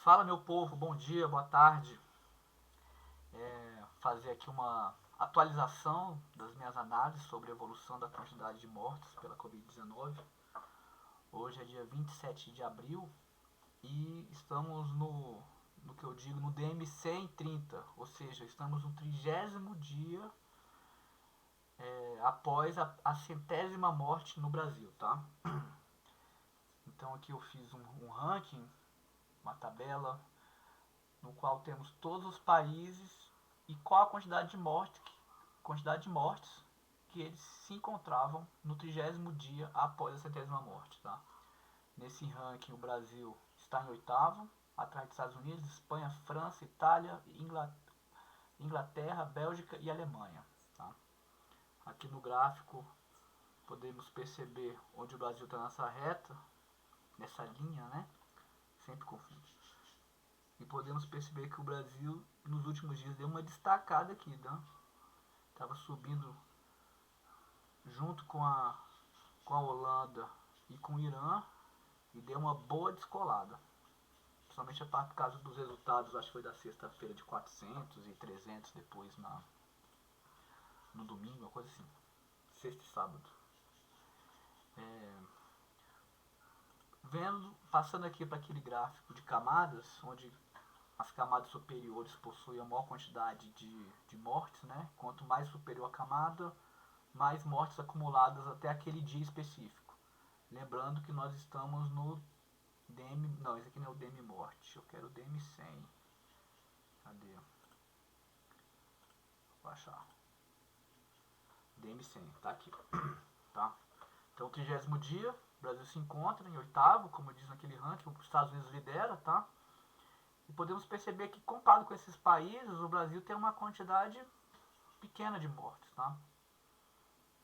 Fala, meu povo, bom dia, boa tarde. Fazer aqui uma atualização das minhas análises sobre a evolução da quantidade de mortos pela Covid-19. Hoje é dia 27 de abril e estamos no que eu digo no DM 130, ou seja, estamos no 30º dia após a centésima morte no Brasil, tá? Então aqui eu fiz um ranking, uma tabela no qual temos todos os países e qual a quantidade de mortes que eles se encontravam no 30º dia após a centésima morte. Tá? Nesse ranking, o Brasil está em oitavo, atrás dos Estados Unidos, Espanha, França, Itália, Inglaterra, Bélgica e Alemanha. Tá? Aqui no gráfico podemos perceber onde o Brasil está nessa reta, nessa linha, né? Sempre confundo. E podemos perceber que o Brasil nos últimos dias deu uma destacada aqui, né? Estava subindo junto com a Holanda e com o Irã e deu uma boa descolada. Principalmente por causa dos resultados, acho que foi da sexta-feira de 400 e 300 depois no domingo, uma coisa assim. Sexta e sábado. Passando aqui para aquele gráfico de camadas, onde as camadas superiores possuem a maior quantidade de mortes, né? Quanto mais superior a camada, mais mortes acumuladas até aquele dia específico. Lembrando que nós estamos no DM... Não, esse aqui não é o DM morte. Eu quero o DM 100. Cadê? Vou achar. DM 100, tá aqui. Tá? Então, o 30º dia, o Brasil se encontra em oitavo, como diz naquele ranking, os Estados Unidos lidera, tá? E podemos perceber que, comparado com esses países, o Brasil tem uma quantidade pequena de mortes, tá?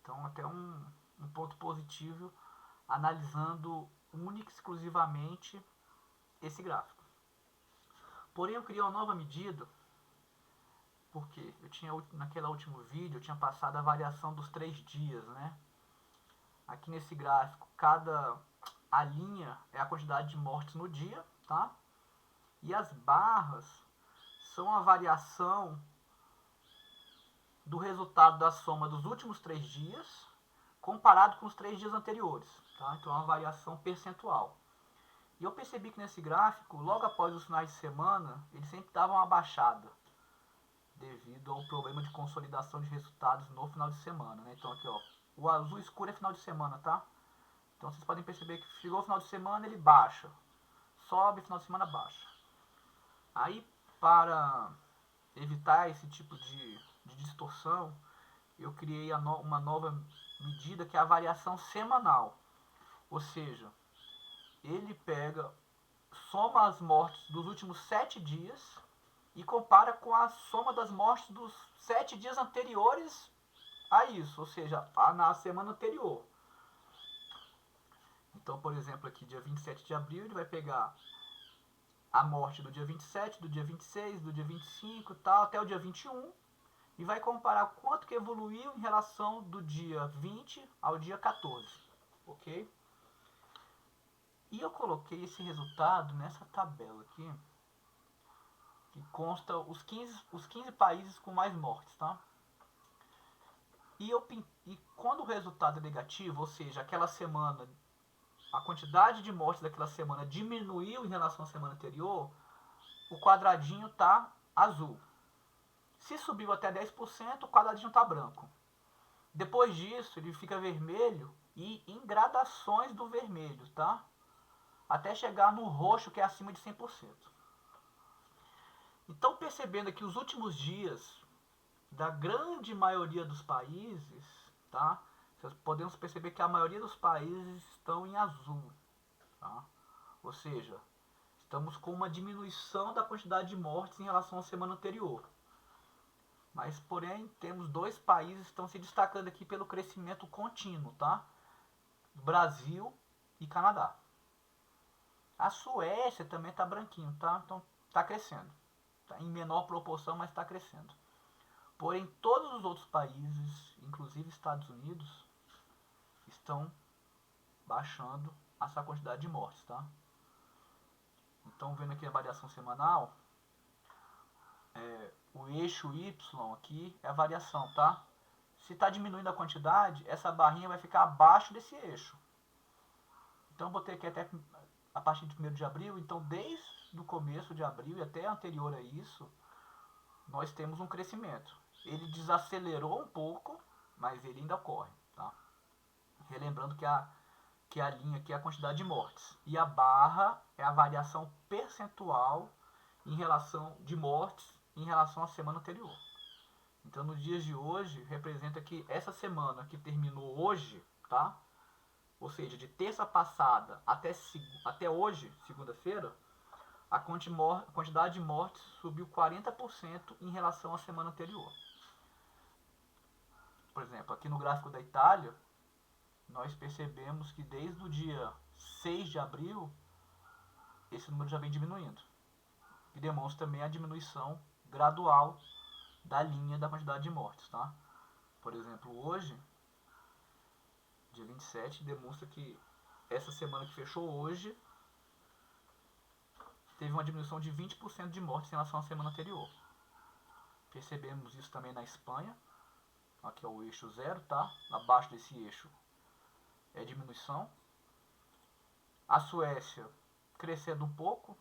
Então, até um ponto positivo, analisando única e exclusivamente esse gráfico. Porém, eu criei uma nova medida, porque naquele último vídeo, eu tinha passado a variação dos 3 dias, né? Aqui nesse gráfico, a linha é a quantidade de mortes no dia, tá? E as barras são a variação do resultado da soma dos últimos 3 dias comparado com os 3 dias anteriores. Tá? Então é uma variação percentual. E eu percebi que nesse gráfico, logo após os finais de semana, eles sempre davam uma baixada, devido ao problema de consolidação de resultados no final de semana. Né? Então aqui, ó, o azul escuro é final de semana, tá? Então vocês podem perceber que chegou o final de semana, ele baixa. Sobe, final de semana baixa. Aí, para evitar esse tipo de distorção, eu criei uma nova medida que é a variação semanal. Ou seja, ele soma as mortes dos últimos 7 dias e compara com a soma das mortes dos 7 dias anteriores a isso, ou seja, na semana anterior. Então, por exemplo, aqui dia 27 de abril, ele vai pegar a morte do dia 27, do dia 26, do dia 25, tal, até o dia 21, e vai comparar quanto que evoluiu em relação do dia 20 ao dia 14, ok? E eu coloquei esse resultado nessa tabela aqui, que consta os 15 países com mais mortes, tá? E quando o resultado é negativo, ou seja, aquela semana, a quantidade de mortes daquela semana diminuiu em relação à semana anterior, o quadradinho tá azul. Se subiu até 10%, o quadradinho tá branco. Depois disso, ele fica vermelho e em gradações do vermelho, tá? Até chegar no roxo, que é acima de 100%. Então, percebendo aqui os últimos dias da grande maioria dos países, tá? Podemos perceber que a maioria dos países estão em azul, tá? Ou seja, estamos com uma diminuição da quantidade de mortes em relação à semana anterior. Mas, porém, temos 2 países que estão se destacando aqui pelo crescimento contínuo, tá? Brasil e Canadá. A Suécia também está branquinho, tá? Então, está crescendo. Tá em menor proporção, mas está crescendo. Porém, todos os outros países, inclusive Estados Unidos, estão baixando essa quantidade de mortes, tá? estão vendo aqui a variação semanal, o eixo Y aqui é a variação, tá? Se está diminuindo a quantidade, essa barrinha vai ficar abaixo desse eixo. Então, botei aqui até a partir de 1º de abril. Então, desde o começo de abril e até anterior a isso, nós temos um crescimento. Ele desacelerou um pouco, mas ele ainda ocorre, tá? Relembrando que a linha aqui é a quantidade de mortes. E a barra é a variação percentual em relação de mortes em relação à semana anterior. Então, nos dias de hoje, representa que essa semana que terminou hoje, tá? Ou seja, de terça passada até hoje, segunda-feira, a quantidade de mortes subiu 40% em relação à semana anterior. Por exemplo, aqui no gráfico da Itália, nós percebemos que desde o dia 6 de abril, esse número já vem diminuindo. E demonstra também a diminuição gradual da linha da quantidade de mortes, tá? Por exemplo, hoje, dia 27, demonstra que essa semana que fechou hoje, teve uma diminuição de 20% de mortes em relação à semana anterior. Percebemos isso também na Espanha. Aqui é o eixo 0, tá? Abaixo desse eixo é diminuição. A Suécia crescendo um pouco.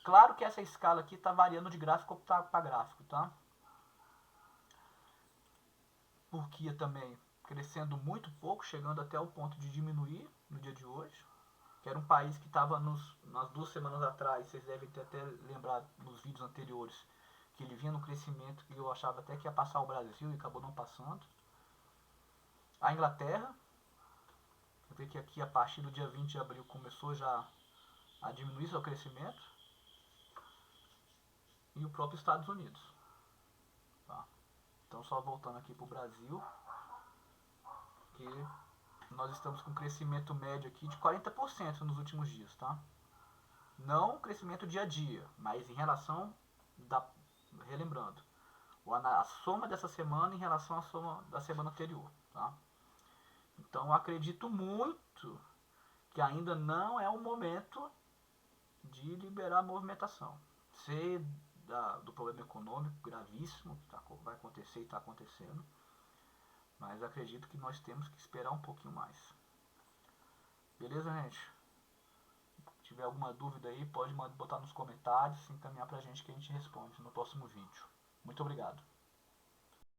Claro que essa escala aqui está variando de gráfico para gráfico, tá? Turquia também crescendo muito pouco, chegando até o ponto de diminuir no dia de hoje. Que era um país que estava nas 2 semanas atrás, vocês devem ter até lembrado nos vídeos anteriores, que ele vinha no crescimento que eu achava até que ia passar o Brasil e acabou não passando. A Inglaterra, eu vejo que aqui a partir do dia 20 de abril começou já a diminuir seu crescimento. E o próprio Estados Unidos. Tá? Então, só voltando aqui para o Brasil, que nós estamos com um crescimento médio aqui de 40% nos últimos dias, tá? Não crescimento dia a dia, mas em relação relembrando, a soma dessa semana em relação à soma da semana anterior, tá? Então, eu acredito muito que ainda não é o momento de liberar a movimentação. Sei do problema econômico gravíssimo que vai acontecer e está acontecendo, mas acredito que nós temos que esperar um pouquinho mais. Beleza, gente? Se tiver alguma dúvida aí, pode botar nos comentários, encaminhar pra gente que a gente responde no próximo vídeo. Muito obrigado.